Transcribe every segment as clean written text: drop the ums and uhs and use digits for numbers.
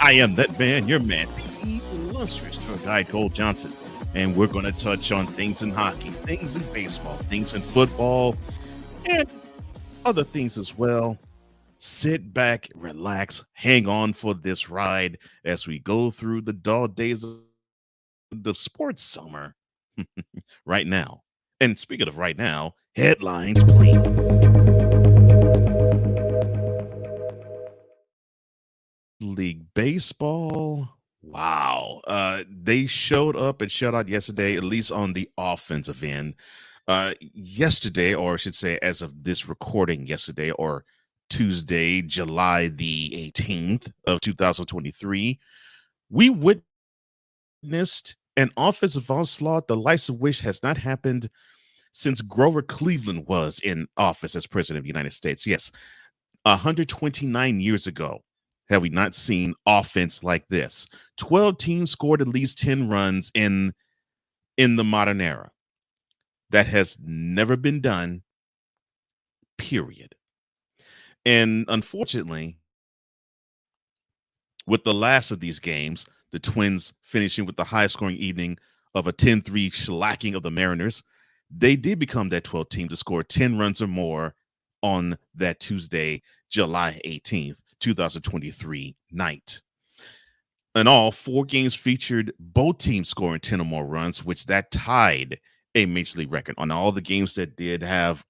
I am that man, your man, the illustrious tour guide Cole Johnson, and we're going to touch on things in hockey, things in baseball, things in football, and other things as well. Sit back, relax, hang on for this ride as we go through the dull days of the sports summer right now. And speaking of right now, headlines, please. League Baseball. Wow. They showed up and shut out yesterday, at least on the offensive end. Yesterday, or I should say, as of this recording yesterday, or Tuesday, July the 18th of 2023, we witnessed an offensive onslaught, the likes of which has not happened since Grover Cleveland was in office as president of the United States. Yes, 129 years ago. Have we not seen offense like this? 12 teams scored at least 10 runs in the modern era. That has never been done, period. And unfortunately, with the last of these games, the Twins finishing with the highest scoring evening of a 10-3 shellacking of the Mariners, they did become that 12th team to score 10 runs or more on that Tuesday, July 18th, 2023 night. In all, 4 games featured both teams scoring 10 or more runs, which that tied a major league record. On all the games that did have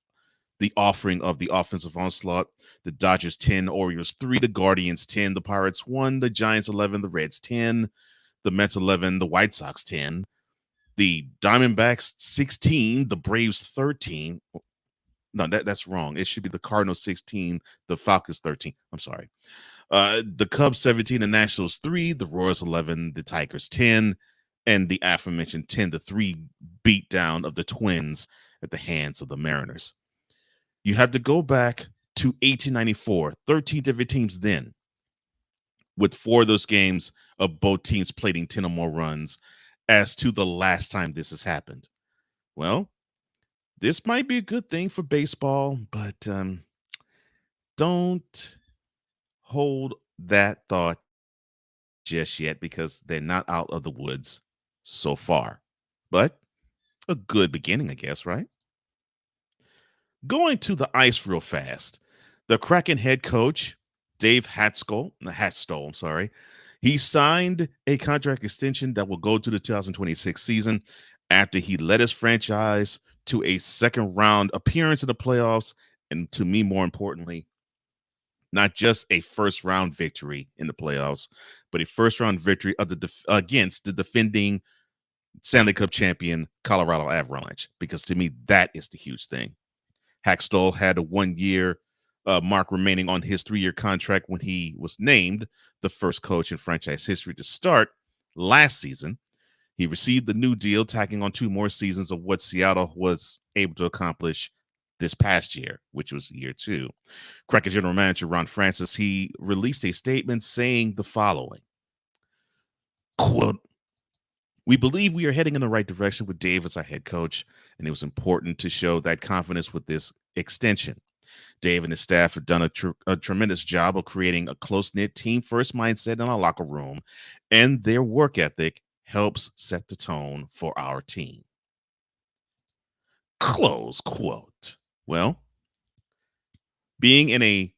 the offering of the offensive onslaught, the Dodgers 10, Orioles 3, the Guardians 10, the Pirates 1, the Giants 11, the Reds 10, the Mets 11, the White Sox 10, the Diamondbacks 16, the Braves 13. No, that's wrong. It should be the Cardinals 16, the Falcons 13. I'm sorry. The Cubs 17, the Nationals 3, the Royals 11, the Tigers 10, and the aforementioned 10-3 beatdown of the Twins at the hands of the Mariners. You have to go back to 1894, 13 different teams then, with 4 of those games of both teams plating 10 or more runs as to the last time this has happened. Well, this might be a good thing for baseball, but don't hold that thought just yet because they're not out of the woods so far. But a good beginning, I guess, right? Going to the ice real fast. The Kraken head coach, Dave Hakstol, I'm sorry, he signed a contract extension that will go to the 2026 season after he led his franchise to a second round appearance in the playoffs, and to me, more importantly, not just a first round victory in the playoffs, but a first round victory of against the defending Stanley Cup champion Colorado Avalanche, because to me, that is the huge thing. Hakstol had a 1-year mark remaining on his 3-year contract when he was named the first coach in franchise history to start last season. He received the new deal, tacking on 2 more seasons of what Seattle was able to accomplish this past year, which was year 2. Kraken general manager Ron Francis, he released a statement saying the following, quote, "We believe we are heading in the right direction with Dave as our head coach, and it was important to show that confidence with this extension. Dave and his staff have done a tremendous job of creating a close-knit team-first mindset in our locker room, and their work ethic helps set the tone for our team." Close quote. Well, being in a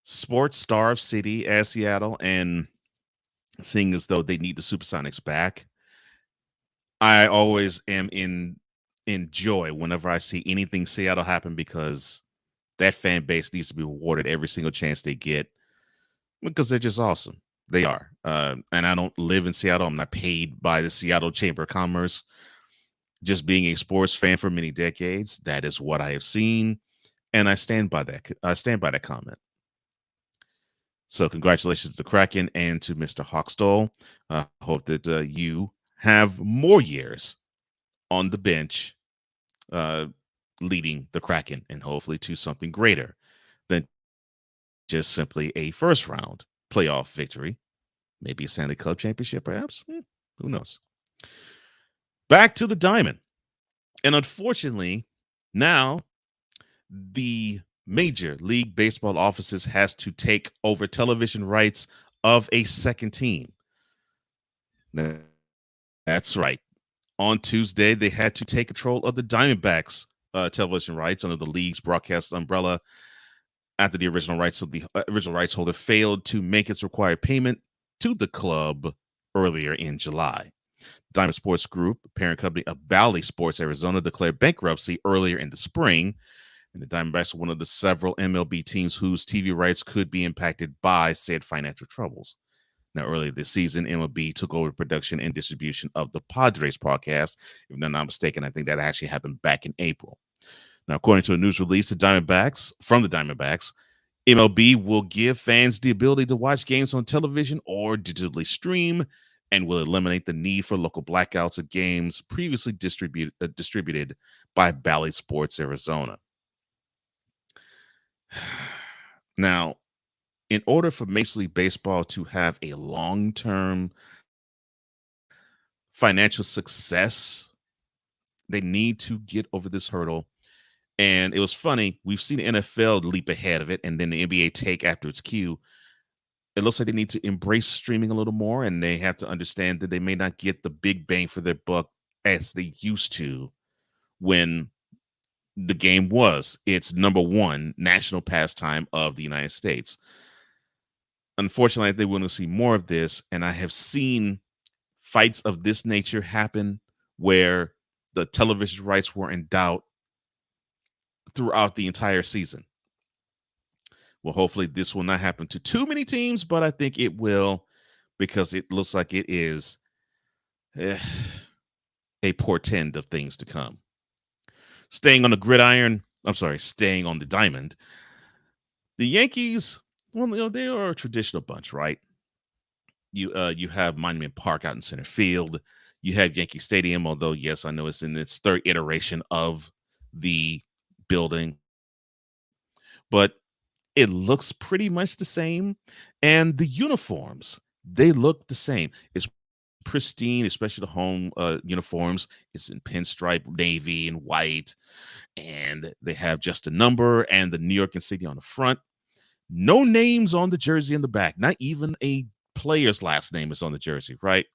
sports-starved city as Seattle and seeing as though they need the Supersonics back, I always am in joy whenever I see anything Seattle happen, because that fan base needs to be rewarded every single chance they get, because they're just awesome. They are. And I don't live in Seattle. I'm not paid by the Seattle Chamber of Commerce. Just being a sports fan for many decades, that is what I have seen, and I stand by that. I stand by that comment. So congratulations to the Kraken and to Mr. Hakstol. I hope that you have more years on the bench leading the Kraken, and hopefully to something greater than just simply a first round playoff victory. Maybe a Stanley Cup championship, perhaps. Who knows? Back to the Diamond. And unfortunately, now the Major League Baseball offices has to take over television rights of a second team. Th- That's right. On Tuesday, they had to take control of the Diamondbacks television rights under the league's broadcast umbrella after the original rights holder failed to make its required payment to the club earlier in July. Diamond Sports Group, parent company of Valley Sports Arizona, declared bankruptcy earlier in the spring, and the Diamondbacks are one of the several MLB teams whose TV rights could be impacted by said financial troubles. Now, earlier this season, MLB took over production and distribution of the Padres podcast. If I'm not mistaken, I think that actually happened back in April. Now, according to a news release, the Diamondbacks, MLB will give fans the ability to watch games on television or digitally stream, and will eliminate the need for local blackouts of games previously distributed by Bally Sports Arizona. Now, in order for Major League Baseball to have a long-term financial success, they need to get over this hurdle. And it was funny. We've seen the NFL leap ahead of it, and then the NBA take after its cue. It looks like they need to embrace streaming a little more, and they have to understand that they may not get the big bang for their buck as they used to when the game was its number one national pastime of the United States. Unfortunately, they want to see more of this, and I have seen fights of this nature happen where the television rights were in doubt throughout the entire season. Well, hopefully this will not happen to too many teams, but I think it will, because it looks like it is eh, a portend of things to come. Staying on the gridiron, staying on the diamond. The Yankees, well, they are a traditional bunch, right? You have Monument Park out in center field. You have Yankee Stadium, although yes, I know it's in its third iteration of the building, but it looks pretty much the same. And the uniforms, they look the same. It's pristine, especially the home uniforms. It's in pinstripe, navy, and white. And they have just a number and the New York and City on the front. No names on the jersey in the back. Not even a player's last name is on the jersey, right?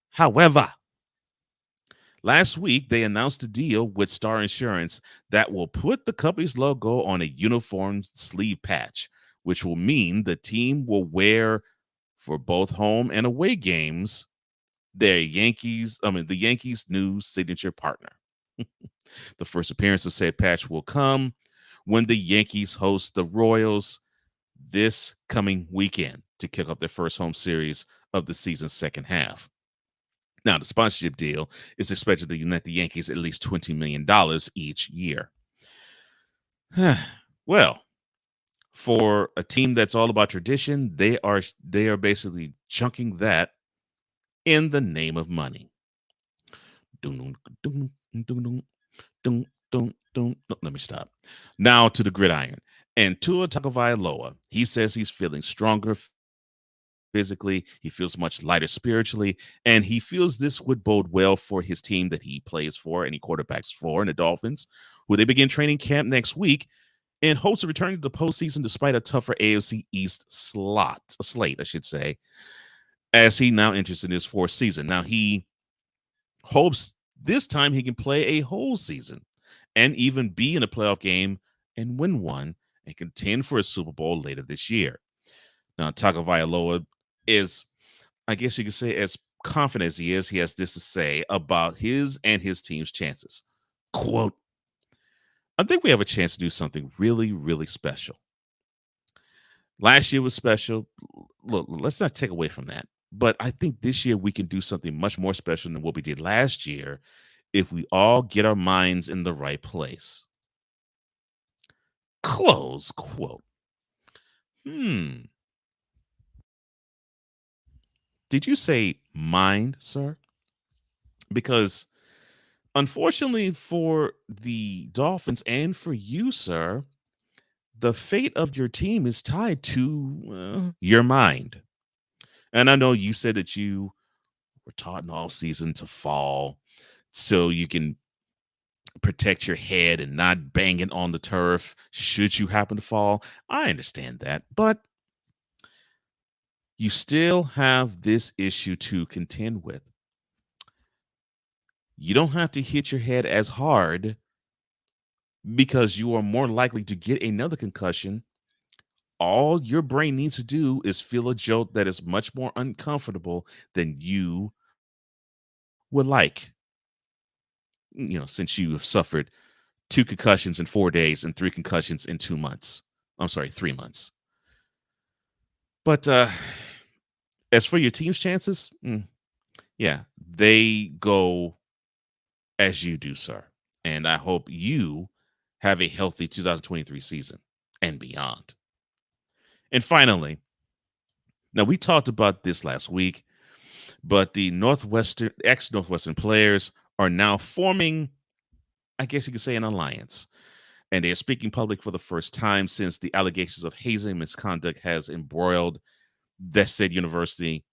However, last week, they announced a deal with Star Insurance that will put the company's logo on a uniform sleeve patch, which will mean the team will wear for both home and away games the Yankees' new signature partner. The first appearance of said patch will come when the Yankees host the Royals this coming weekend to kick off their first home series of the season's second half. Now, the sponsorship deal is expected to net the Yankees at least $20 million each year. Well, for a team that's all about tradition, they are basically chunking that in the name of money. Dun, dun, dun, dun, dun, dun, dun, dun. No, let me stop. Now to the gridiron. And Tua Tagovailoa, he says he's feeling stronger physically. He feels much lighter spiritually, and he feels this would bode well for his team that he plays for and he quarterbacks for, and the Dolphins, who they begin training camp next week in hopes of returning to the postseason despite a tougher AFC East slate, I should say, as he now enters in his fourth season. Now, he hopes this time he can play a whole season and even be in a playoff game and win one and contend for a Super Bowl later this year. Now, Tagovailoa is, I guess you could say, as confident as he is, he has this to say about his and his team's chances. Quote, I think we have a chance to do something really, really special. Last year was special. Look, let's not take away from that. But I think this year we can do something much more special than what we did last year if we all get our minds in the right place. Close quote. Did you say mind, sir? Because unfortunately for the Dolphins and for you, sir, the fate of your team is tied to your mind. And I know you said that you were taught in all season to fall so you can protect your head and not bang it on the turf should you happen to fall. I understand that. But you still have this issue to contend with. You don't have to hit your head as hard because you are more likely to get another concussion. All your brain needs to do is feel a jolt that is much more uncomfortable than you would like. Since you have suffered 2 concussions in 4 days and 3 concussions in 2 months. I'm sorry, 3 months. But as for your team's chances, yeah, they go as you do, sir. And I hope you have a healthy 2023 season and beyond. And finally, now we talked about this last week, but the ex-Northwestern players are now forming, I guess you could say, an alliance. And they are speaking public for the first time since the allegations of hazing misconduct has embroiled that said university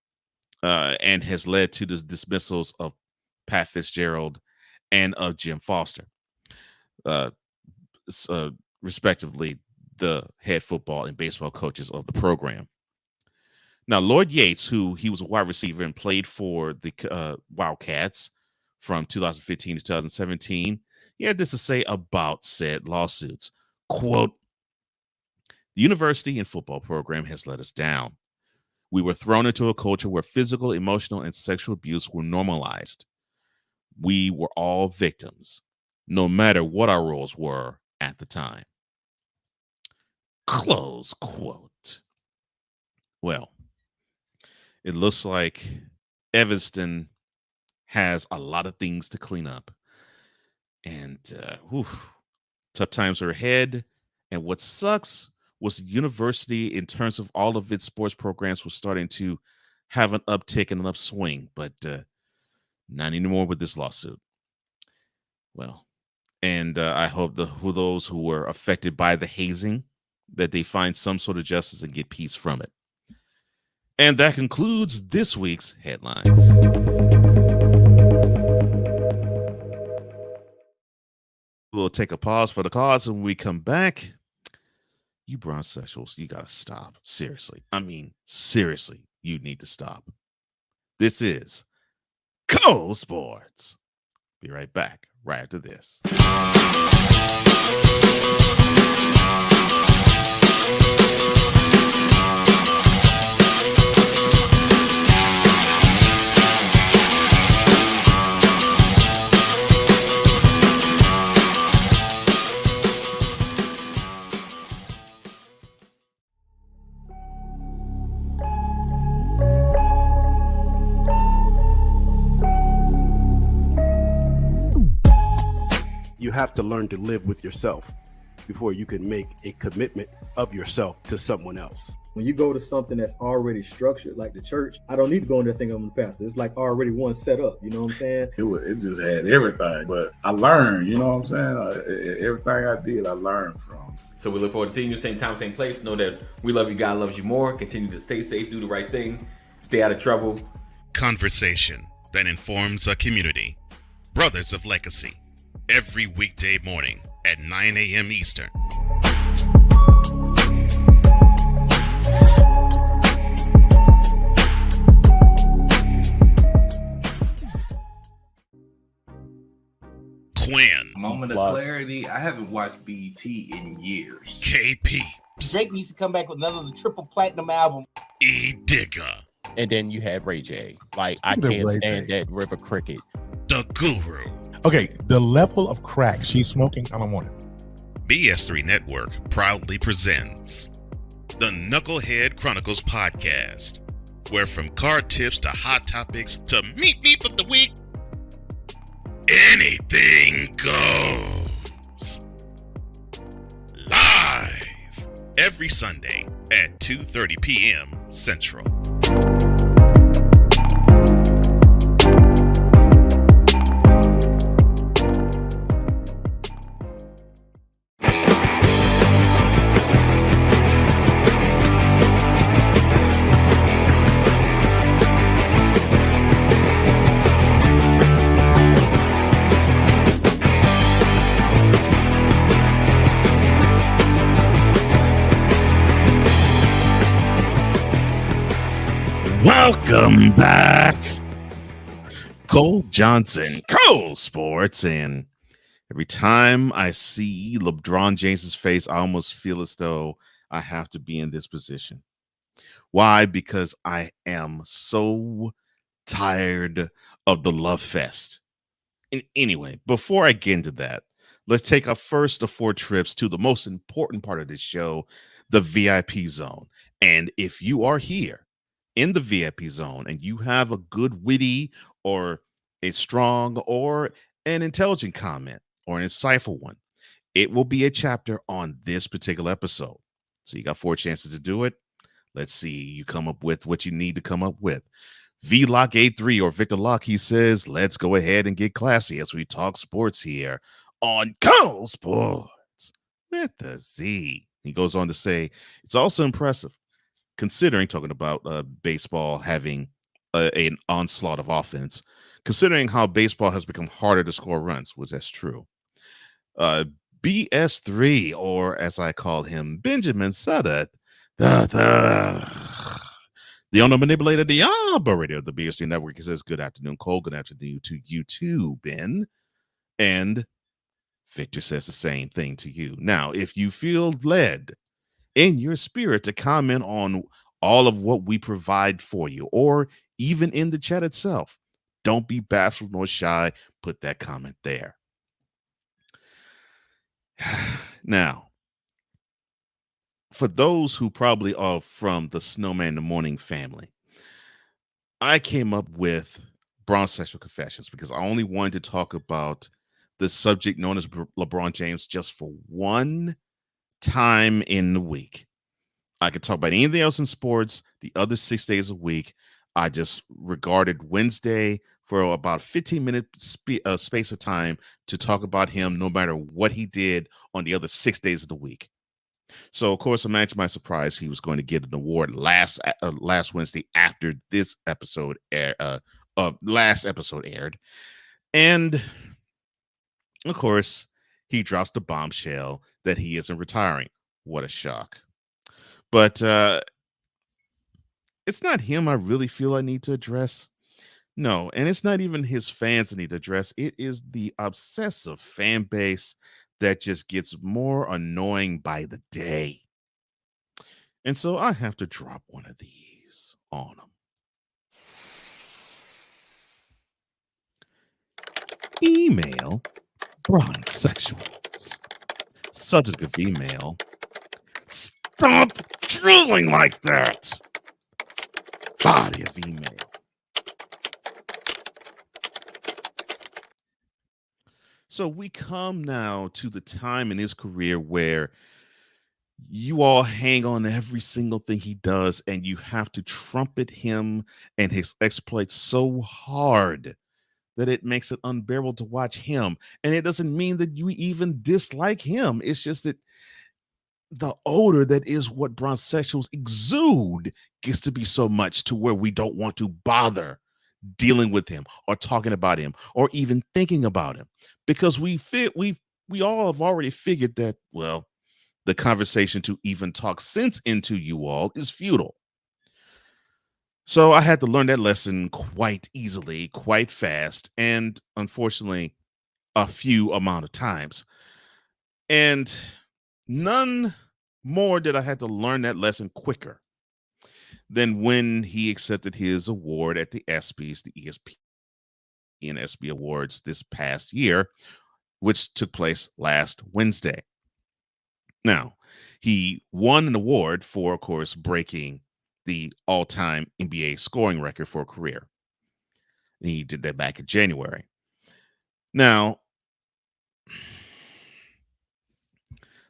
and has led to the dismissals of Pat Fitzgerald and of Jim Foster, respectively, the head football and baseball coaches of the program. Now, Lloyd Yates, he was a wide receiver and played for the Wildcats from 2015 to 2017, he had this to say about said lawsuits. Quote, "The university and football program has let us down. We were thrown into a culture where physical, emotional, and sexual abuse were normalized. We were all victims, no matter what our roles were at the time." Close quote. Well, it looks like Evanston has a lot of things to clean up. And tough times are ahead. And what sucks was the university, in terms of all of its sports programs, was starting to have an uptick and an upswing, but not anymore with this lawsuit. Well, and I hope those who were affected by the hazing, that they find some sort of justice and get peace from it. And that concludes this week's headlines. We'll take a pause for the cause, and when we come back, you bronze sexuals, you gotta stop. Seriously. I mean, seriously, you need to stop. This is Cole Sportz. Be right back right after this. You have to learn to live with yourself before you can make a commitment of yourself to someone else. When you go to something that's already structured, like the church, I don't need to go in there thinking I'm the pastor. It's like already one set up, you know what I'm saying? It just had everything, but I learned, you know what I'm saying? Everything I did, I learned from. So we look forward to seeing you same time, same place. Know that we love you, God loves you more. Continue to stay safe, do the right thing, stay out of trouble. Conversation that informs a community. Brothers of Legacy. Every weekday morning at 9 a.m. Eastern. Quinn. Moment of clarity. I haven't watched BET in years. KP. Drake needs to come back with another triple platinum album. E. Digger. And then you have Ray J. Like, I can't stand that River Cricket. The Guru. Okay, the level of crack she's smoking, I don't want it. BS3 Network proudly presents the Knucklehead Chronicles podcast, where from card tips to hot topics to meep of the week, anything goes. Live every Sunday at 2:30 p.m. Central. Welcome back. Cole Johnson, Cole Sportz. And every time I see LeBron James's face, I almost feel as though I have to be in this position. Why? Because I am so tired of the love fest. And anyway, before I get into that, let's take our first of 4 trips to the most important part of this show, the VIP zone. And if you are here in the VIP zone and you have a good, witty, or a strong, or an intelligent comment, or an insightful one, it will be a chapter on this particular episode. So you got 4 chances to do it. Let's see you come up with what you need to come up with. VLock83 or Victor Lock, he says, let's go ahead and get classy as we talk sports here on Cole Sportz with the Z. He goes on to say, it's also impressive considering, talking about baseball having an onslaught of offense, considering how baseball has become harder to score runs, which that's true. BS3, or as I call him, Benjamin Sutter, the owner manipulator, the operator of the BS3 network, he says, good afternoon, Cole. Good afternoon to you too, Ben. And Victor says the same thing to you. Now, if you feel led in your spirit to comment on all of what we provide for you, or even in the chat itself, don't be bashful nor shy. Put that comment there. Now, for those who probably are from the Snowman in the Morning family, I came up with Bronze Sexual Confessions because I only wanted to talk about the subject known as LeBron James just for one time in the week. I could talk about anything else in sports the other 6 days a week. I just regarded Wednesday for about 15-minute space of time to talk about him no matter what he did on the other 6 days of the week. So, of course, imagine my surprise. He was going to get an award last Wednesday after this episode last episode aired. And, of course, he drops the bombshell that he isn't retiring. What a shock. But it's not him I really feel I need to address. No, and it's not even his fans I need to address. It is the obsessive fan base that just gets more annoying by the day. And so I have to drop one of these on them. Email Bronze Sexuals. Subject of email. Stop drooling like that. Body of email. So we come now to the time in his career where you all hang on to every single thing he does, and you have to trumpet him and his exploits so hard that it makes it unbearable to watch him. And it doesn't mean that you even dislike him. It's just that the odor that is what Bronze Sexuals exude gets to be so much to where we don't want to bother dealing with him or talking about him or even thinking about him, because we all have already figured that, well, the conversation to even talk sense into you all is futile. So I had to learn that lesson quite easily, quite fast, and unfortunately a few amount of times. And none more did I have to learn that lesson quicker than when he accepted his award at the ESPYs, the ESPY and ESPY Awards this past year, which took place last Wednesday. Now, he won an award for, of course, breaking the all-time NBA scoring record for a career. He did that back in January. Now,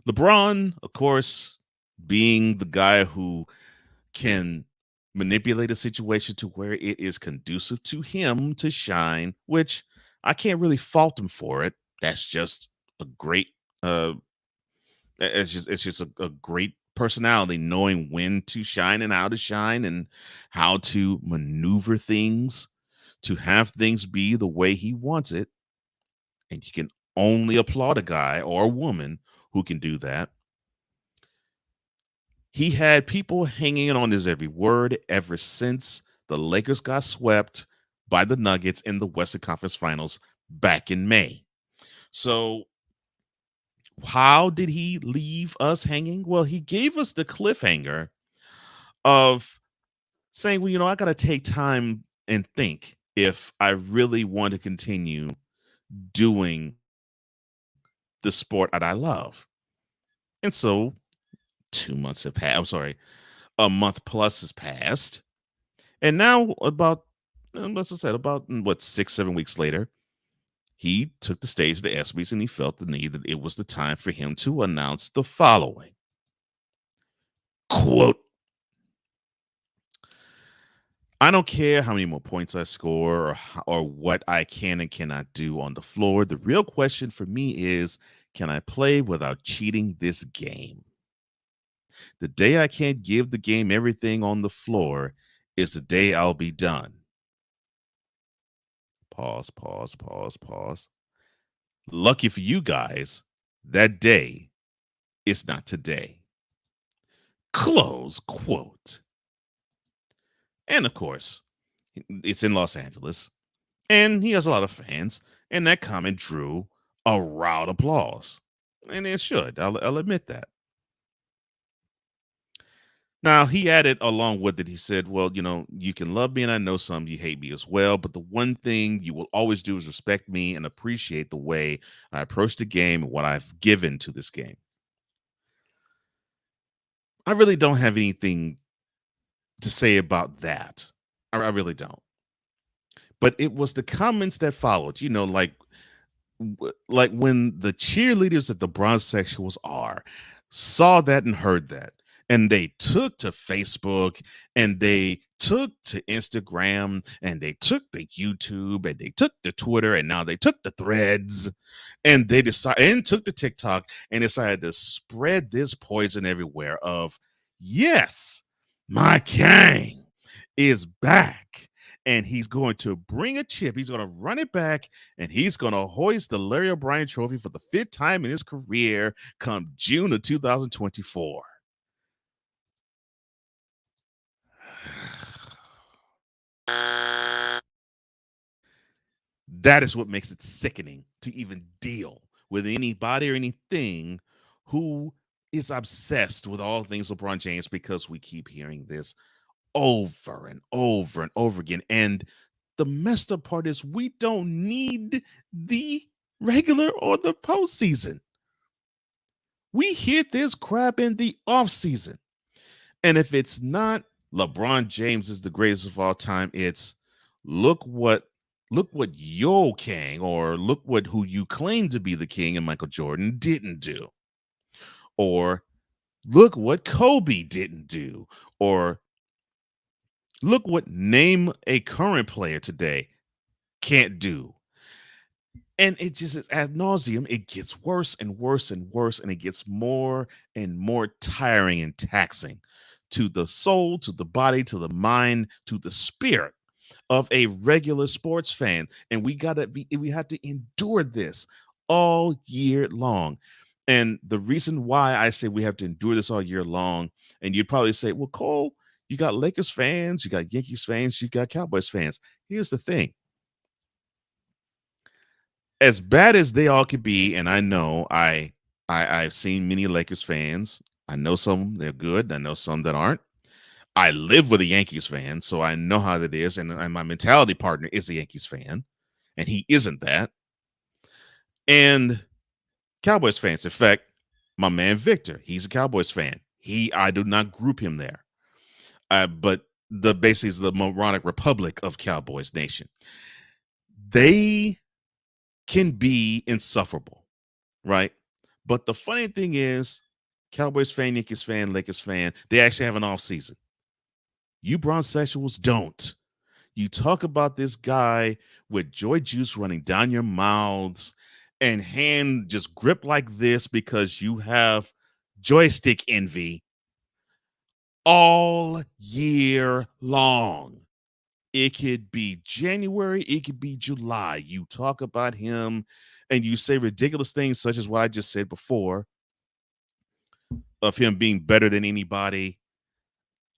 LeBron, of course, being the guy who can manipulate a situation to where it is conducive to him to shine, which I can't really fault him for it. That's just a great it's just a great personality, knowing when to shine and how to shine and how to maneuver things to have things be the way he wants it. And you can only applaud a guy or a woman who can do that. He had people hanging on his every word ever since The Lakers got swept by the Nuggets in the Western Conference Finals back in May. So how did he leave us hanging? Well, he gave us the cliffhanger of saying, well, I got to take time and think if I really want to continue doing the sport that I love. And so 2 months have passed. I'm sorry, a month plus has passed. And now about, let's just say about 6-7 weeks later, he took the stage of the ESPYs and he felt the need that it was the time for him to announce the following. Quote, I don't care how many more points I score or what I can and cannot do on the floor. The real question for me is, can I play without cheating this game? The day I can't give the game everything on the floor is the day I'll be done. Pause, pause, pause, pause. Lucky for you guys, that day is not today. Close quote. And of course, it's in Los Angeles, and he has a lot of fans, and that comment drew a loud applause. And it should. I'll admit that. Now, he added along with it, he said, well, you can love me, and I know some of you hate me as well, but the one thing you will always do is respect me and appreciate the way I approach the game and what I've given to this game. I really don't have anything to say about that. I really don't. But it was the comments that followed, like when the cheerleaders at the bronze sectionals saw that and heard that, and they took to Facebook and they took to Instagram and they took to YouTube and they took to Twitter and now they took the threads and they decided and took to TikTok and decided to spread this poison everywhere of, yes, my king is back. And he's going to bring a chip. He's going to run it back, and he's going to hoist the Larry O'Brien Trophy for the 5th time in his career come June of 2024. That is what makes it sickening to even deal with anybody or anything who is obsessed with all things LeBron James, because we keep hearing this over and over and over again. And the messed up part is we don't need the regular or the postseason. We hear this crap in the offseason. And if it's not LeBron James is the greatest of all time, it's look what your king, or look what who you claim to be the king and Michael Jordan didn't do. Or look what Kobe didn't do. Or look what name a current player today can't do. And it just is ad nauseum. It gets worse and worse and worse, and it gets more and more tiring and taxing to the soul, to the body, to the mind, to the spirit of a regular sports fan. And we have to endure this all year long. And the reason why I say we have to endure this all year long, and you'd probably say, well, Cole, you got Lakers fans, you got Yankees fans, you got Cowboys fans. Here's the thing. As bad as they all could be, and I know I've seen many Lakers fans. I know some they're good. I know some that aren't. I live with a Yankees fan, so I know how that is. And my mentality partner is a Yankees fan, and he isn't that. And Cowboys fans. In fact, my man Victor, he's a Cowboys fan. I do not group him there. But basically is the moronic republic of Cowboys Nation. They can be insufferable, right? But the funny thing is, Cowboys fan, Yankees fan, Lakers fan, they actually have an off season. You bronzesexuals don't. You talk about this guy with joy juice running down your mouths and hand just grip like this because you have joystick envy all year long. It could be January, it could be July. You talk about him and you say ridiculous things such as what I just said before of him being better than anybody,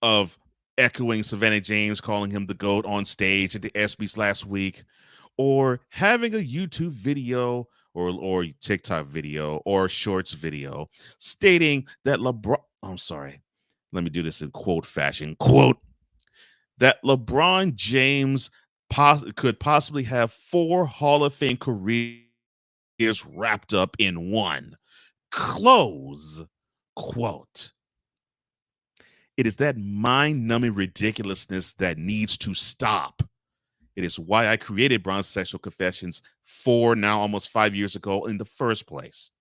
of echoing Savannah James, calling him the GOAT on stage at the ESPYs last week, or having a YouTube video or TikTok video or Shorts video stating that I'm sorry, let me do this in quote fashion, quote, that LeBron James could possibly have 4 Hall of Fame careers wrapped up in one, close quote. It is that mind-numbing ridiculousness that needs to stop. It is why I created Bronze Sexual Confessions 4, now almost 5 years ago in the first place.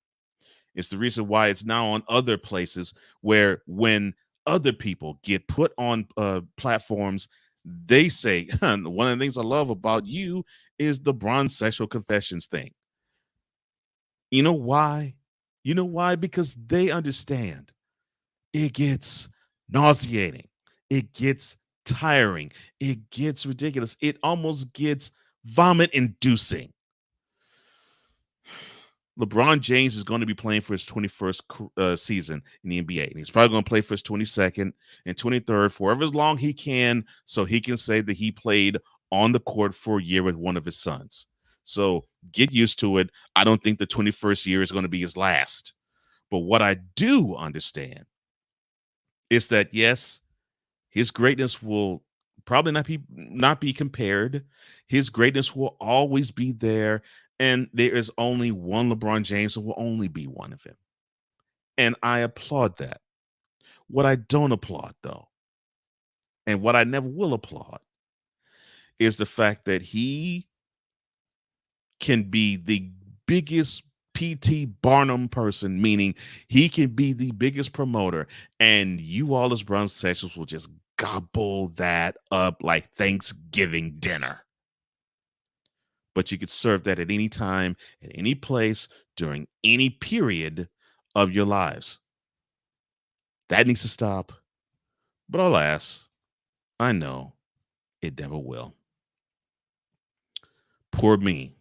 It's the reason why it's now on other places, where when other people get put on platforms, they say, one of the things I love about you is the Bronze Sexual Confessions thing. You know why? You know why? Because they understand it gets nauseating. It gets tiring. It gets ridiculous. It almost gets vomit-inducing. LeBron James is going to be playing for his 21st season in the NBA, and he's probably going to play for his 22nd and 23rd, for however long he can, so he can say that he played on the court for a year with one of his sons. So get used to it. I don't think the 21st year is going to be his last. But what I do understand is that, yes, his greatness will probably not be compared. His greatness will always be there. And there is only one LeBron James, and will only be one of him. And I applaud that. What I don't applaud, though, and what I never will applaud, is the fact that he can be the biggest P.T. Barnum person, meaning he can be the biggest promoter, and you all as Bronze Sexuals will just gobble that up like Thanksgiving dinner. But you could serve that at any time, at any place, during any period of your lives. That needs to stop. But alas, I know it never will. Poor me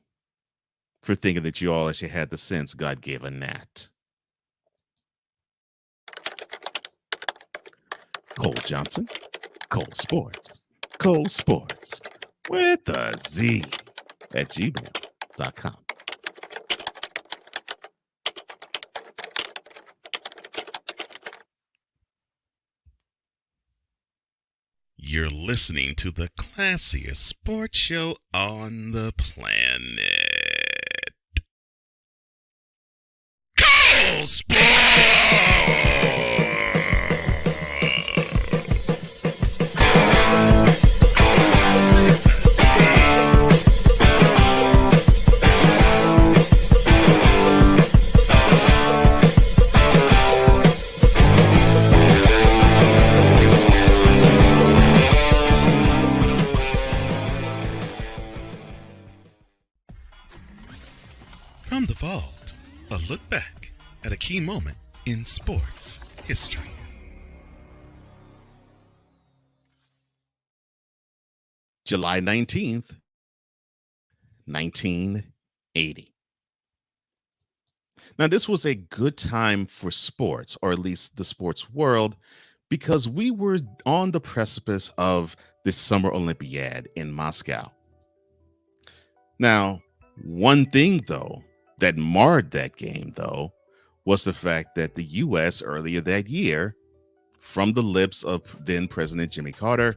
for thinking that you all actually had the sense God gave a gnat. Cole Johnson, Cole Sportz, Cole Sportz with a Z at gmail.com. You're listening to the classiest sports show on the planet. Cole Sportz! From the vault, a look back at a key moment in sports history. July 19th, 1980. Now, this was a good time for sports, or at least the sports world, because we were on the precipice of the Summer Olympiad in Moscow. Now, one thing, though, that marred that game, though, was the fact that the U.S. earlier that year, from the lips of then President Jimmy Carter,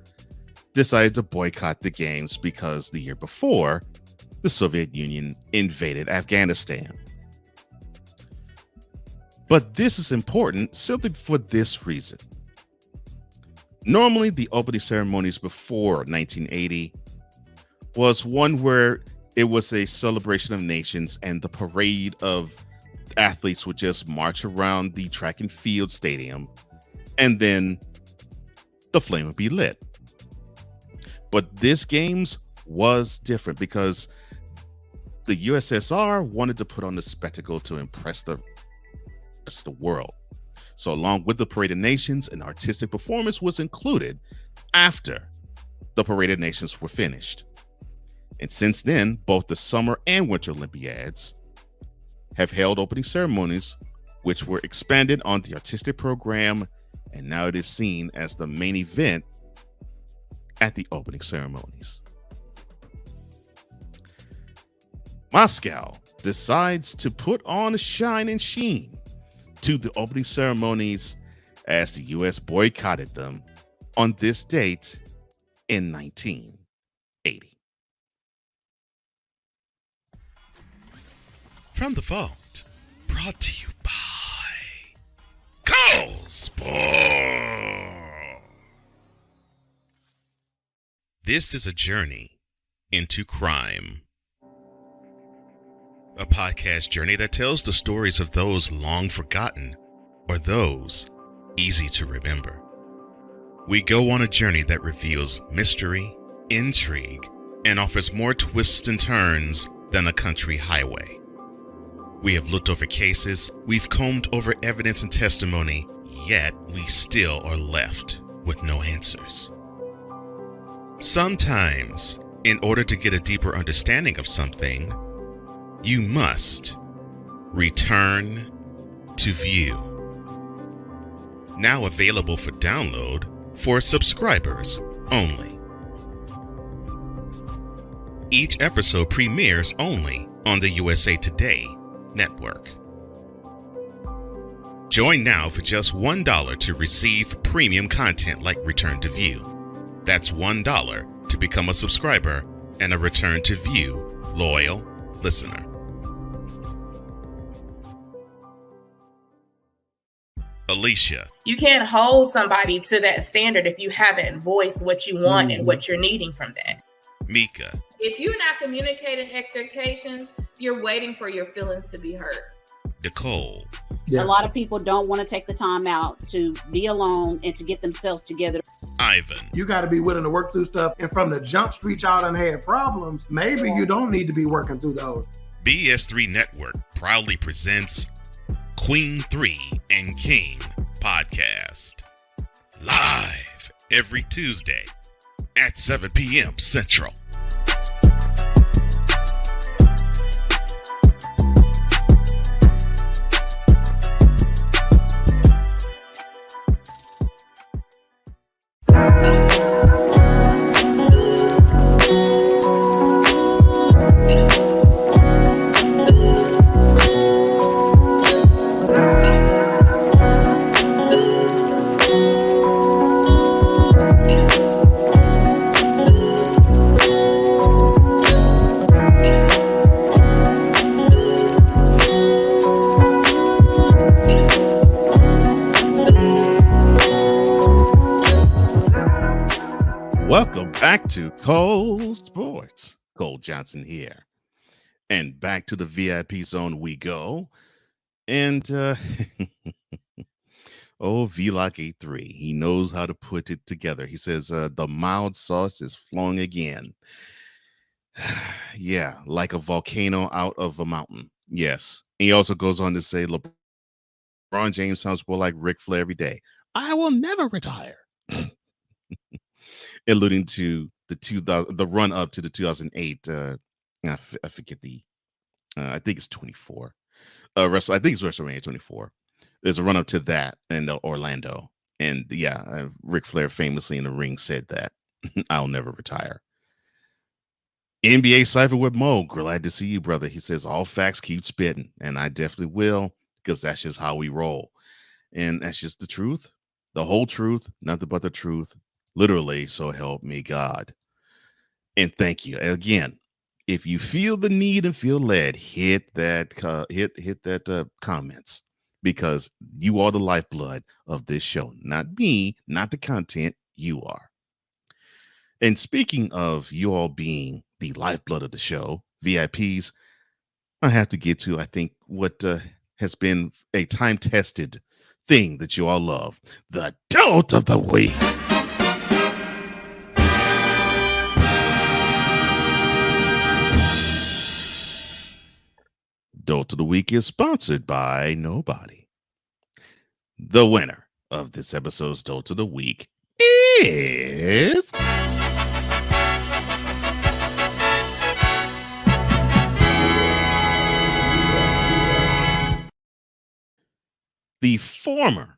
decided to boycott the games because the year before, the Soviet Union invaded Afghanistan. But this is important simply for this reason. Normally, the opening ceremonies before 1980 was one where it was a celebration of nations, and the parade of athletes would just march around the track and field stadium, and then the flame would be lit. But this games was different because the USSR wanted to put on the spectacle to impress the rest of the world. So along with the Parade of Nations, an artistic performance was included after the Parade of Nations were finished. And since then, both the Summer and Winter Olympiads have held opening ceremonies, which were expanded on the artistic program, and now it is seen as the main event at the opening ceremonies. Moscow decides to put on a shine and sheen to the opening ceremonies as the U.S. boycotted them on this date in 1980. From the vault, brought to you by Cole Sportz. This is a journey into crime. A podcast journey that tells the stories of those long forgotten or those easy to remember. We go on a journey that reveals mystery, intrigue, and offers more twists and turns than a country highway. We have looked over cases, we've combed over evidence and testimony, yet we still are left with no answers. Sometimes, in order to get a deeper understanding of something, you must return to view. Now available for download for subscribers only. Each episode premieres only on the USA Today Network. Join now for just $1 to receive premium content like Return to View. That's $1 to become a subscriber and a Return to View loyal listener. Alicia. You can't hold somebody to that standard if you haven't voiced what you want and what you're needing from that. Mika. If you're not communicating expectations, you're waiting for your feelings to be hurt. Nicole. Yeah. A lot of people don't want to take the time out to be alone and to get themselves together. Ivan. You got to be willing to work through stuff. And from the jump street y'all done had problems, maybe you don't need to be working through those. BS3 Network proudly presents Queen 3 and King podcast. Live every Tuesday at 7 p.m. Central. Welcome back to Cole Sportz. Cole Johnson here. And back to the VIP zone we go. And VLock83, he knows how to put it together. He says the mild sauce is flowing again. Yeah, like a volcano out of a mountain. Yes. And he also goes on to say LeBron James sounds more like Ric Flair every day. I will never retire. Alluding to the run up to the 2008 I forget the I think it's 24 I think it's WrestleMania 24. There's a run up to that in Orlando, and yeah, Ric Flair famously in the ring said that I'll never retire. NBA Cypher with Mo, glad to see you, brother. He says all facts keep spitting, and I definitely will, because that's just how we roll, and that's just the truth, the whole truth, nothing but the truth. Literally, so help me God. And thank you again. If you feel the need and feel led, hit that comments, because you are the lifeblood of this show. Not me, not the content. You are. And speaking of you all being the lifeblood of the show, VIPs, I have to get to, I think, what has been a time-tested thing that you all love, the Dolt of the Week. Dolt of the Week is sponsored by nobody. The winner of this episode's Dolt of the Week is the former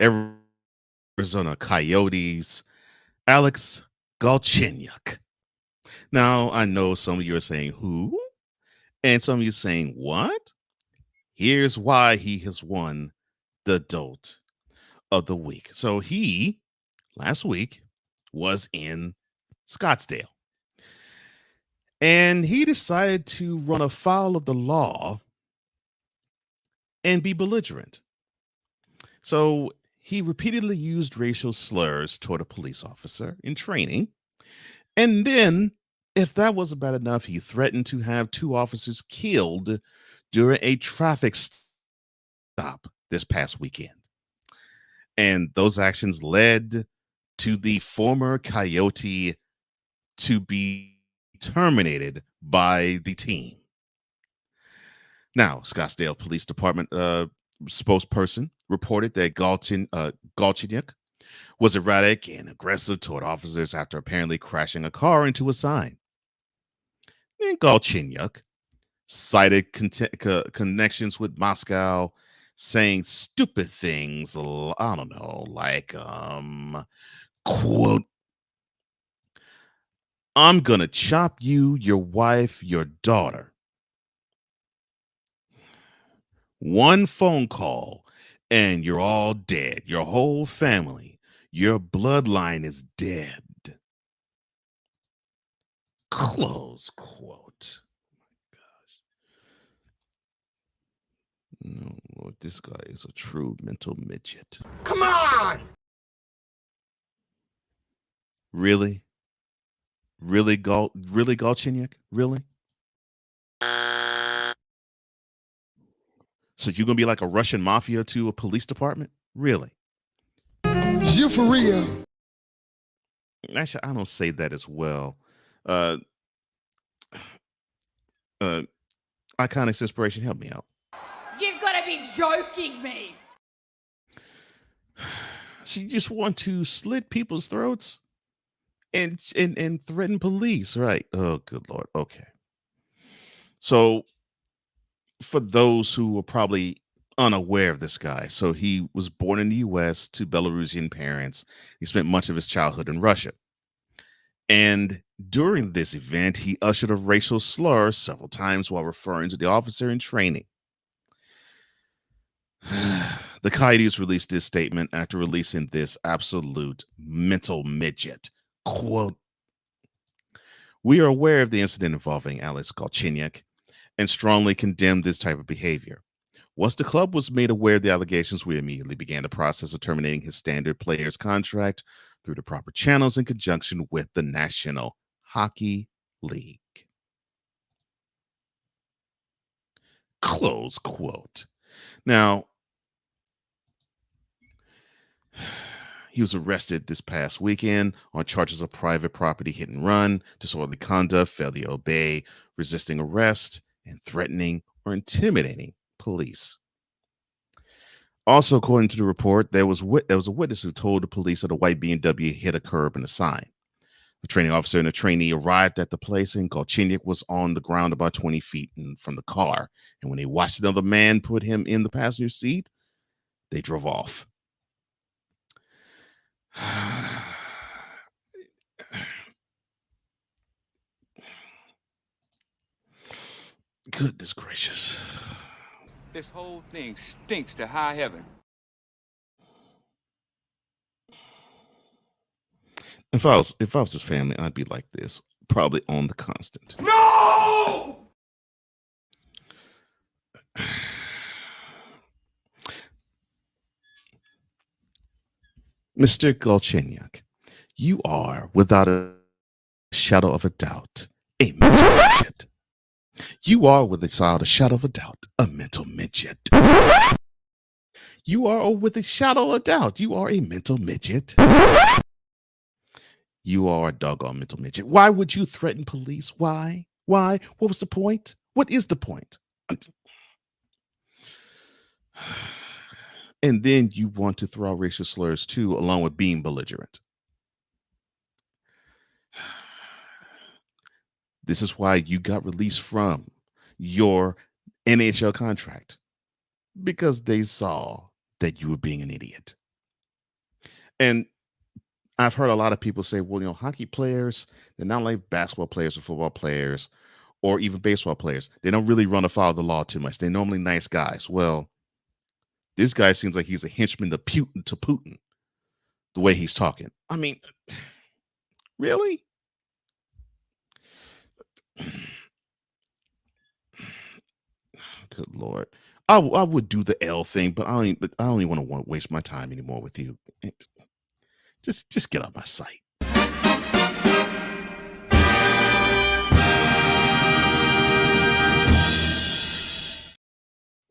Arizona Coyotes Alex Galchenyuk. Now, I know some of you are saying, who? And some of you are saying, what? Here's why he has won the Dolt of the Week. So he, last week, was in Scottsdale. And he decided to run afoul of the law and be belligerent. So he repeatedly used racial slurs toward a police officer in training. And then, if that wasn't bad enough, he threatened to have 2 officers killed during a traffic stop this past weekend. And those actions led to the former Coyote to be terminated by the team. Now, Scottsdale Police Department spokesperson reported that Galchenyuk was erratic and aggressive toward officers after apparently crashing a car into a sign. And Galchenyuk cited connections with Moscow, saying stupid things, I don't know, like, quote, "I'm gonna chop you, your wife, your daughter. One phone call and you're all dead. Your whole family, your bloodline is dead." Close quote. No, Lord, this guy is a true mental midget. Come on! Really? Really, Galchenyuk? Really? So you're gonna be like a Russian mafia to a police department? Really? You for real? Actually, I don't say that as well. Iconics Inspiration, help me out. You've got to be joking me. So you just want to slit people's throats and threaten police, right? Oh, good Lord. Okay. So for those who are probably unaware of this guy, so he was born in the U.S. to Belarusian parents. He spent much of his childhood in Russia. And during this event, he ushered a racial slur several times while referring to the officer in training. The Coyotes released this statement after releasing this absolute mental midget. Quote, "We are aware of the incident involving Alex Galchenyuk and strongly condemn this type of behavior. Once the club was made aware of the allegations, we immediately began the process of terminating his standard player's contract through the proper channels in conjunction with the National Hockey League." Close quote. Now, he was arrested this past weekend on charges of private property hit and run, disorderly conduct, failure to obey, resisting arrest, and threatening or intimidating police. Also, according to the report, there was a witness who told the police that a white BMW hit a curb and a sign. The training officer and a trainee arrived at the place, and Galchenyuk was on the ground about 20 feet from the car. And when they watched another man put him in the passenger seat, they drove off. Goodness gracious. This whole thing stinks to high heaven. If I was his family, I'd be like this, probably on the constant. No! Mr. Galchenyuk, you are, without a shadow of a doubt, a mental midget. You are, without a shadow of a doubt, a mental midget. You are, with a shadow of a doubt, you are a mental midget. You are a doggone mental midget. Why would you threaten police? Why? What was the point? What is the point? And then you want to throw out racial slurs too, along with being belligerent. This is why you got released from your NHL contract, because they saw that you were being an idiot. And I've heard a lot of people say, well, hockey players, they're not like basketball players or football players or even baseball players. They don't really run afoul of the law too much. They're normally nice guys. Well, this guy seems like he's a henchman to Putin, the way he's talking. I mean, really? Good Lord. I would do the L thing, but I don't even want to waste my time anymore with you. Just get out my sight.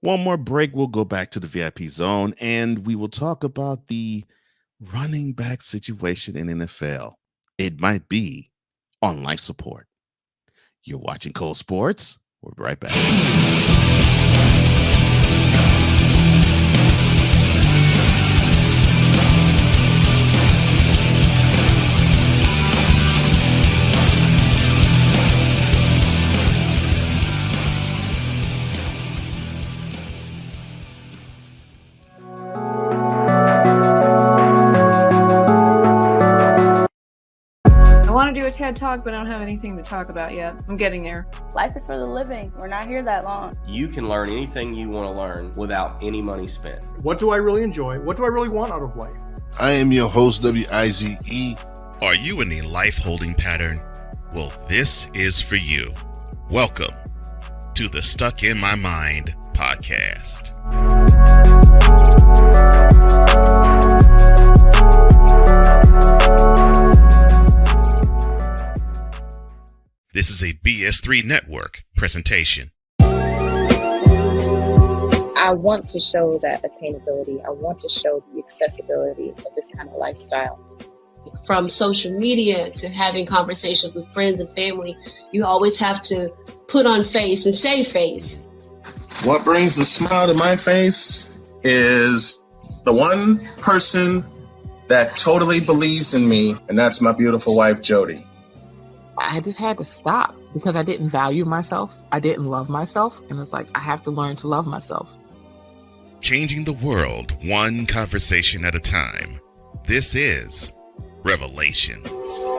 One more break. We'll go back to the VIP zone and we will talk about the running back situation in NFL. It might be on life support. You're watching Cole Sportz. We'll be right back. I want to do a TED Talk, but I don't have anything to talk about yet. I'm getting there. Life is for the living. We're not here that long. You can learn anything you want to learn without any money spent. What do I really enjoy? What do I really want out of life? I am your host, WIZE. Are you in a life holding pattern? Well, this is for you. Welcome to the Stuck in My Mind podcast. This is a BS3 Network presentation. I want to show that attainability. I want to show the accessibility of this kind of lifestyle. From social media to having conversations with friends and family, you always have to put on face and say face. What brings a smile to my face is the one person that totally believes in me, and that's my beautiful wife, Jody. I just had to stop because I didn't value myself. I didn't love myself. And it's like, I have to learn to love myself. Changing the world one conversation at a time. This is Revelations.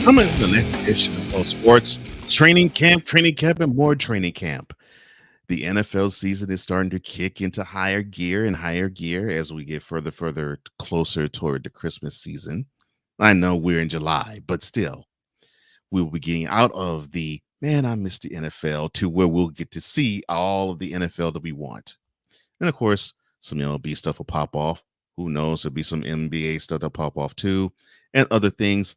Coming to the next edition of Cole Sportz, training camp, and more training camp. The NFL season is starting to kick into higher gear as we get further closer toward the Christmas season. I know we're in July, but still, we will be getting out of the, man, I miss the NFL, to where we'll get to see all of the NFL that we want. And of course, some MLB stuff will pop off. Who knows? There'll be some NBA stuff that'll pop off too, and other things.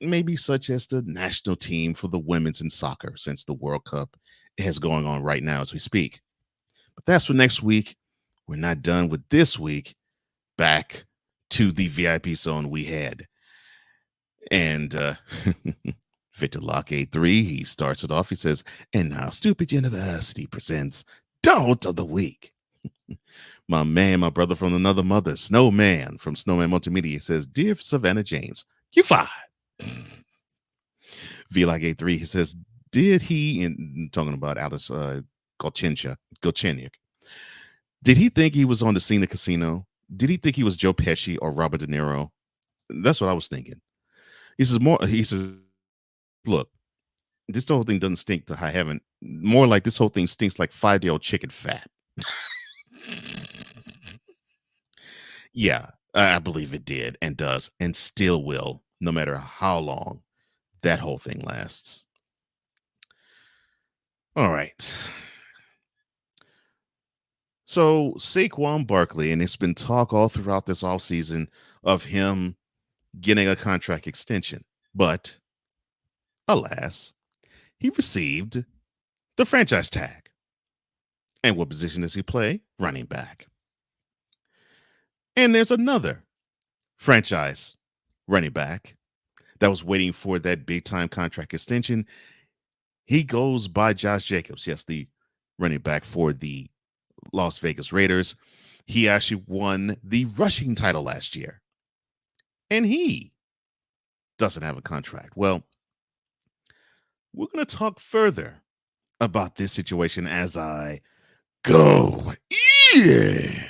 Maybe such as the national team for the women's in soccer, since the World Cup is going on right now as we speak. But that's for next week. We're not done with this week. Back to the VIP zone we had. And Victor Locke 83, he starts it off. He says, and now Stupid University presents Doubts of the Week. My brother from another mother, Snowman from Snowman Multimedia, says, Dear Savannah James, you fired. Vlog 83, he says, did he, in talking about Alice Golchenyuk, did he think he was on the scene of Casino? Did he think he was Joe Pesci or Robert De Niro? That's what I was thinking. He says, look, this whole thing doesn't stink to high heaven. More like this whole thing stinks like 5-year-old chicken fat. Yeah, I believe it did and does and still will, no matter how long that whole thing lasts. All right. So Saquon Barkley, and it's been talk all throughout this offseason of him getting a contract extension. But alas, he received the franchise tag. And what position does he play? Running back. And there's another franchise running back that was waiting for that big time contract extension. He goes by Josh Jacobs. Yes, the running back for the Las Vegas Raiders. He actually won the rushing title last year. And he doesn't have a contract. Well, we're going to talk further about this situation as I go. Yeah.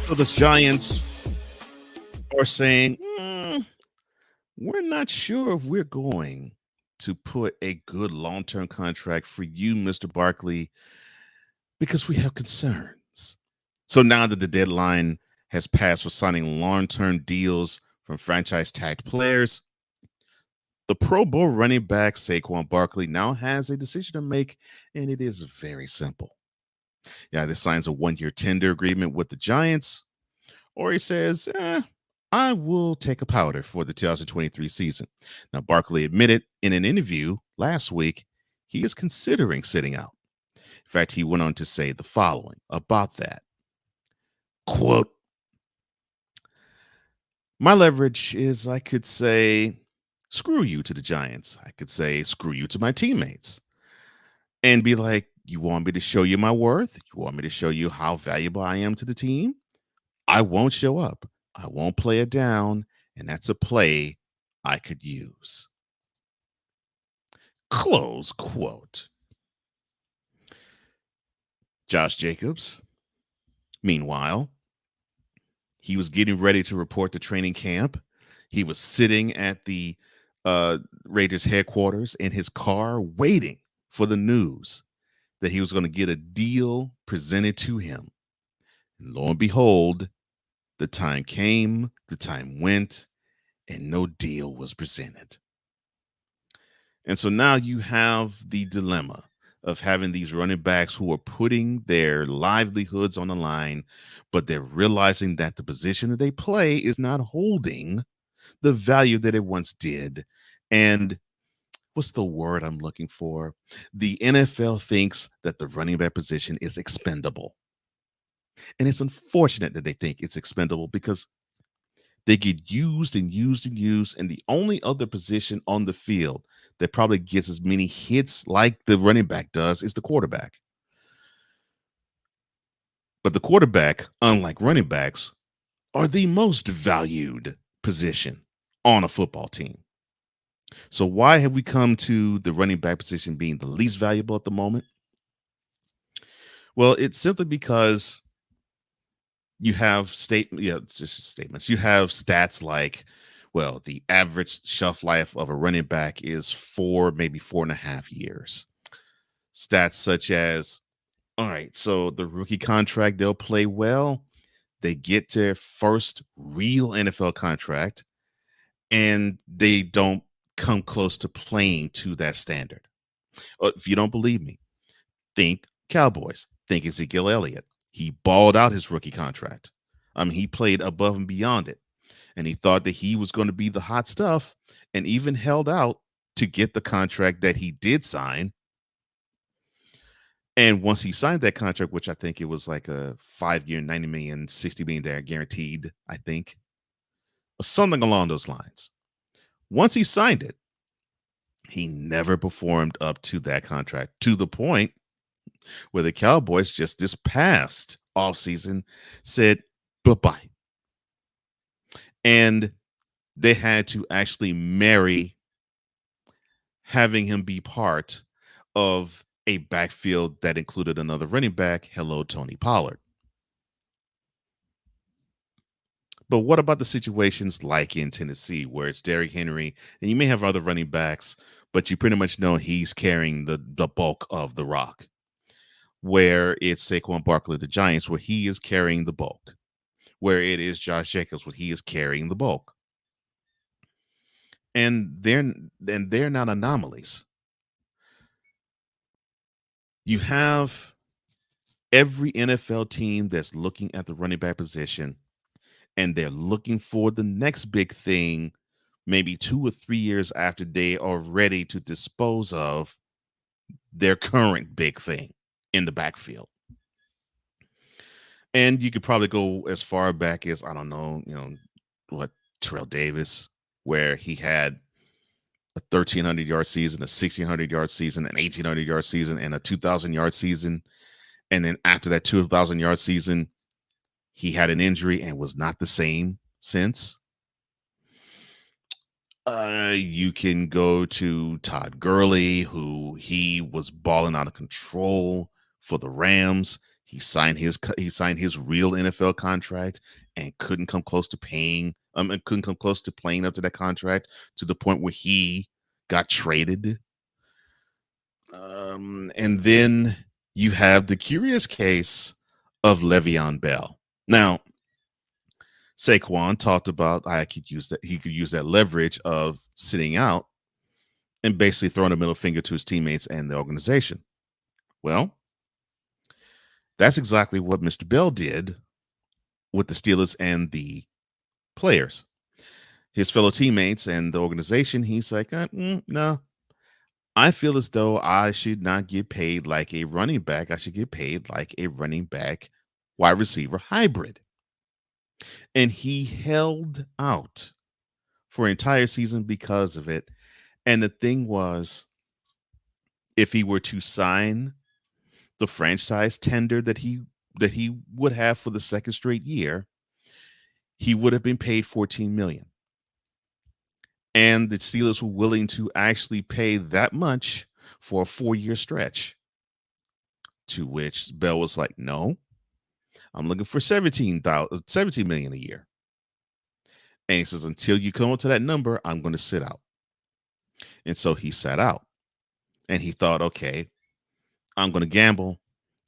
So the Giants are saying, we're not sure if we're going to put a good long-term contract for you, Mr. Barkley, because we have concerns. So now that the deadline has passed for signing long-term deals from franchise-tagged players, the Pro Bowl running back Saquon Barkley now has a decision to make, and it is very simple. Yeah, he signs a one-year tender agreement with the Giants, or he says, I will take a powder for the 2023 season. Now, Barkley admitted in an interview last week he is considering sitting out. In fact, he went on to say the following about that. Quote, my leverage is I could say, screw you to the Giants. I could say, screw you to my teammates. And be like, you want me to show you my worth? You want me to show you how valuable I am to the team? I won't show up. I won't play it down. And that's a play I could use. Close quote. Josh Jacobs, meanwhile, he was getting ready to report to training camp. He was sitting at the Raiders headquarters in his car waiting for the news that he was going to get a deal presented to him. And lo and behold, the time came, the time went, and no deal was presented. And so now you have the dilemma of having these running backs who are putting their livelihoods on the line, but they're realizing that the position that they play is not holding the value that it once did. And what's the word I'm looking for? The NFL thinks that the running back position is expendable. And it's unfortunate that they think it's expendable because they get used and used and used. And the only other position on the field that probably gets as many hits like the running back does is the quarterback. But the quarterback, unlike running backs, are the most valued position on a football team. So why have we come to the running back position being the least valuable at the moment? Well, it's simply because you have statements. You have stats like, well, the average shelf life of a running back is 4, maybe 4.5 years. Stats such as, all right, so the rookie contract, they'll play well. They get their first real NFL contract, and they don't come close to playing to that standard. If you don't believe me, think Cowboys. Think Ezekiel Elliott. He balled out his rookie contract. He played above and beyond it. And he thought that he was going to be the hot stuff and even held out to get the contract that he did sign. And once he signed that contract, which I think it was like a 5-year, $90 million, $60 million there guaranteed, I think, or something along those lines. Once he signed it, he never performed up to that contract, to the point where the Cowboys just this past offseason said bye-bye. And they had to actually marry having him be part of a backfield that included another running back. Hello, Tony Pollard. But what about the situations like in Tennessee where it's Derrick Henry and you may have other running backs, but you pretty much know he's carrying the bulk of the rock? Where it's Saquon Barkley, the Giants, where he is carrying the bulk. Where it is Josh Jacobs, where he is carrying the bulk. And they're not anomalies. You have every NFL team that's looking at the running back position and they're looking for the next big thing, maybe 2 or 3 years after they are ready to dispose of their current big thing in the backfield. And you could probably go as far back as, I don't know, Terrell Davis, where he had a 1,300-yard season, a 1,600-yard season, an 1,800-yard season, and a 2,000-yard season. And then after that 2,000-yard season, he had an injury and was not the same since. You can go to Todd Gurley, who he was balling out of control for the Rams. He signed his real NFL contract and couldn't come close to playing up to that contract, to the point where he got traded. And then you have the curious case of Le'Veon Bell. Now, Saquon talked about he could use that leverage of sitting out and basically throwing a middle finger to his teammates and the organization. Well, that's exactly what Mr. Bell did with the Steelers and the players. His fellow teammates and the organization, he's like, no, I feel as though I should not get paid like a running back. I should get paid like a running back wide receiver hybrid. And he held out for an entire season because of it. And the thing was, if he were to sign the franchise tender that he would have for the second straight year, he would have been paid $14 million. And the Steelers were willing to actually pay that much for a 4-year stretch. To which Bell was like, no, I'm looking for $17 million a year. And he says, until you come up to that number, I'm going to sit out. And so he sat out. And he thought, okay, I'm going to gamble.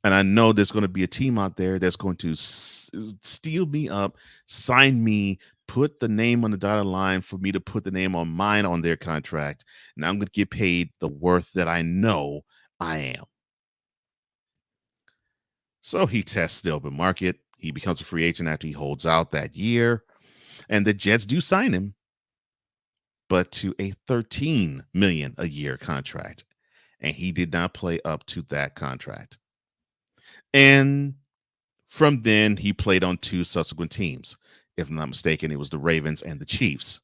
And I know there's going to be a team out there that's going to steal me up, sign me, put the name on the dotted line for me to put the name on mine on their contract. And I'm going to get paid the worth that I know I am. So he tests the open market. He becomes a free agent after he holds out that year. And the Jets do sign him, but to a $13 million a year contract. And he did not play up to that contract. And from then, he played on 2 subsequent teams. If I'm not mistaken, it was the Ravens and the Chiefs.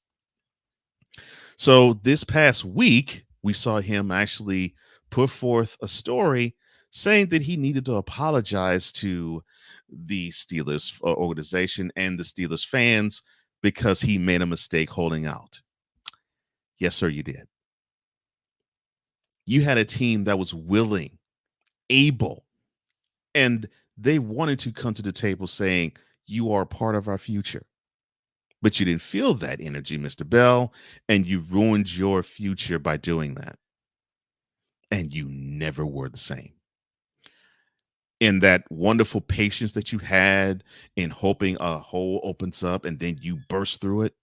So this past week, we saw him actually put forth a story saying that he needed to apologize to the Steelers organization and the Steelers fans because he made a mistake holding out. Yes, sir, you did. You had a team that was willing, able, and they wanted to come to the table saying, you are part of our future. But you didn't feel that energy, Mr. Bell, and you ruined your future by doing that. And you never were the same. In that wonderful patience that you had in hoping a hole opens up and then you burst through it,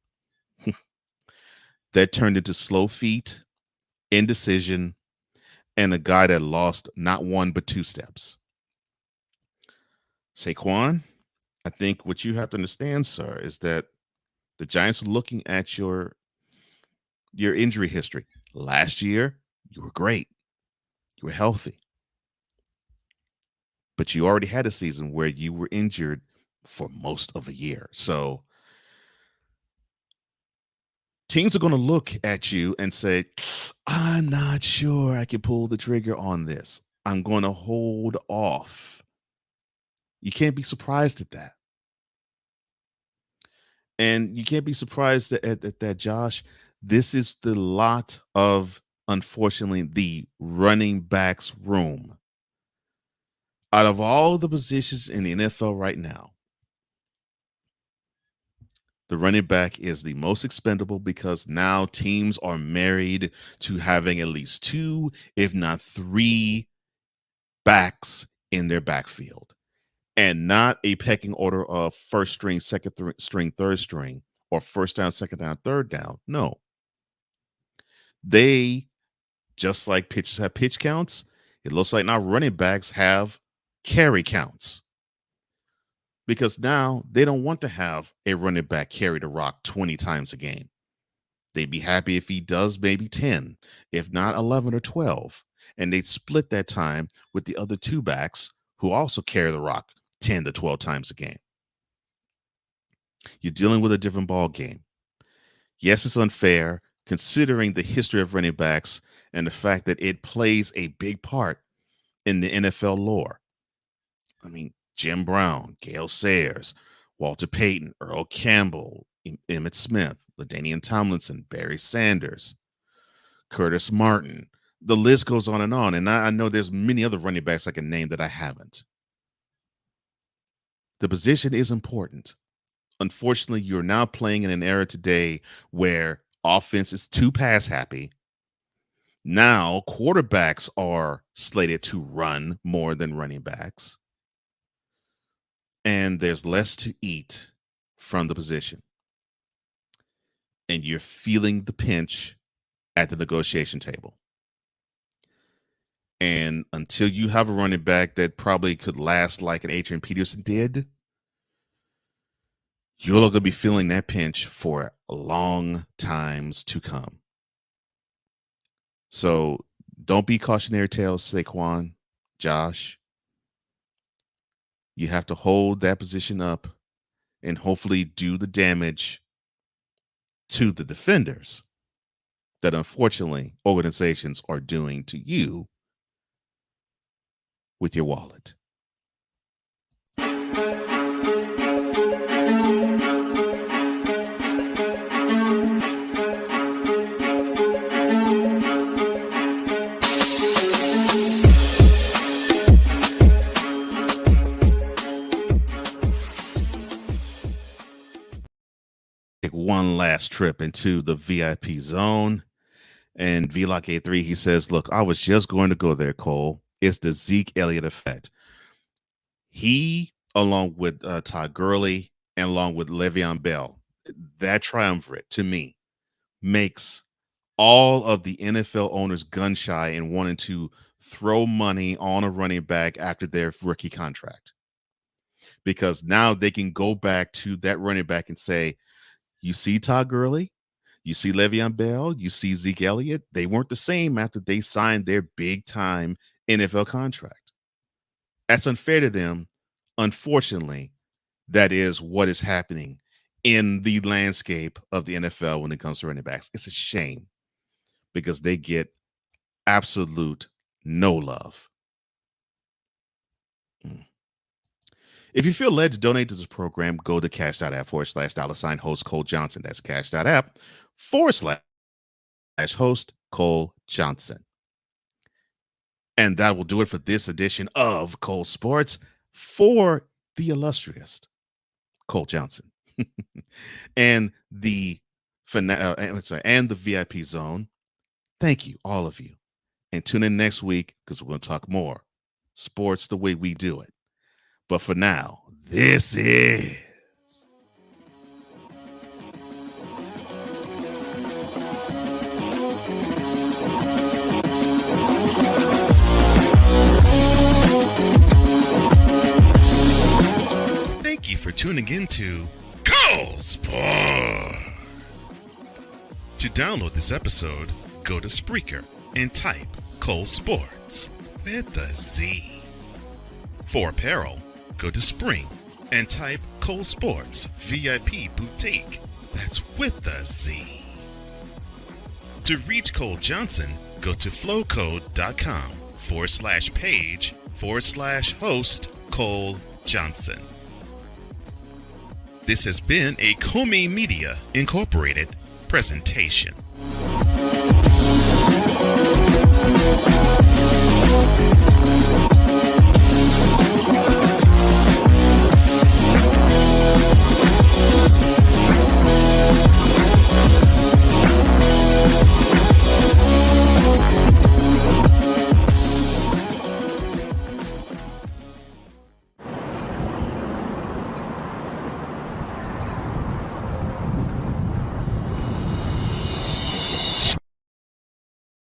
that turned into slow feet, indecision, and a guy that lost not 1 but 2 steps. Saquon, I think what you have to understand, sir, is that the Giants are looking at your injury history. Last year, you were great. You were healthy. But you already had a season where you were injured for most of a year. So teams are going to look at you and say, I'm not sure I can pull the trigger on this. I'm going to hold off. You can't be surprised at that. And you can't be surprised at that, Josh. This is the lot of, unfortunately, the running backs room. Out of all the positions in the NFL right now, the running back is the most expendable because now teams are married to having at least 2, if not 3 backs in their backfield. And not a pecking order of first string, second string, third string, or first down, second down, third down. No. They, just like pitchers have pitch counts, it looks like now running backs have carry counts. because now they don't want to have a running back carry the rock 20 times a game. They'd be happy if he does maybe 10, if not 11 or 12. And they'd split that time with the other two backs who also carry the rock 10 to 12 times a game. You're dealing with a different ball game. Yes, it's unfair considering the history of running backs and the fact that it plays a big part in the NFL lore. I mean, Jim Brown, Gale Sayers, Walter Payton, Earl Campbell, Emmitt Smith, LaDainian Tomlinson, Barry Sanders, Curtis Martin. The list goes on. And I know there's many other running backs I can name that I haven't. The position is important. Unfortunately, you're now playing in an era today where offense is too pass happy. Now, quarterbacks are slated to run more than running backs. And there's less to eat from the position. And you're feeling the pinch at the negotiation table. And until you have a running back that probably could last like an Adrian Peterson did, you're going to be feeling that pinch for long times to come. So don't be cautionary tales, Saquon, Josh. You have to hold that position up and hopefully do the damage to the defenders that unfortunately organizations are doing to you with your wallet. Take one last trip into the VIP zone. And VLock83, he says, look, I was just going to go there, Cole. It's the Zeke Elliott effect. He, along with Todd Gurley and along with Le'Veon Bell, that triumvirate, to me, makes all of the NFL owners gun shy and wanting to throw money on a running back after their rookie contract. Because now they can go back to that running back and say, you see Todd Gurley, you see Le'Veon Bell, you see Zeke Elliott. They weren't the same after they signed their big-time NFL contract. That's unfair to them. Unfortunately, that is what is happening in the landscape of the NFL when it comes to running backs. It's a shame because they get absolute no love. If you feel led to donate to this program, go to cash.app/$host Cole Johnson. That's cash.app/host Cole Johnson. And that will do it for this edition of Cole Sportz for the illustrious Cole Johnson and the VIP zone. Thank you, all of you. And tune in next week because we're going to talk more sports the way we do it. But for now, this is Thank you for tuning in to Cole Sportz. To download this episode, go to Spreaker and type Cole Sportz with a Z. For apparel, go to Spring and type Cole Sportz VIP Boutique. That's with a Z. To reach Cole Johnson, go to flowcode.com/page/host Cole Johnson. This has been a Comey Media Incorporated presentation.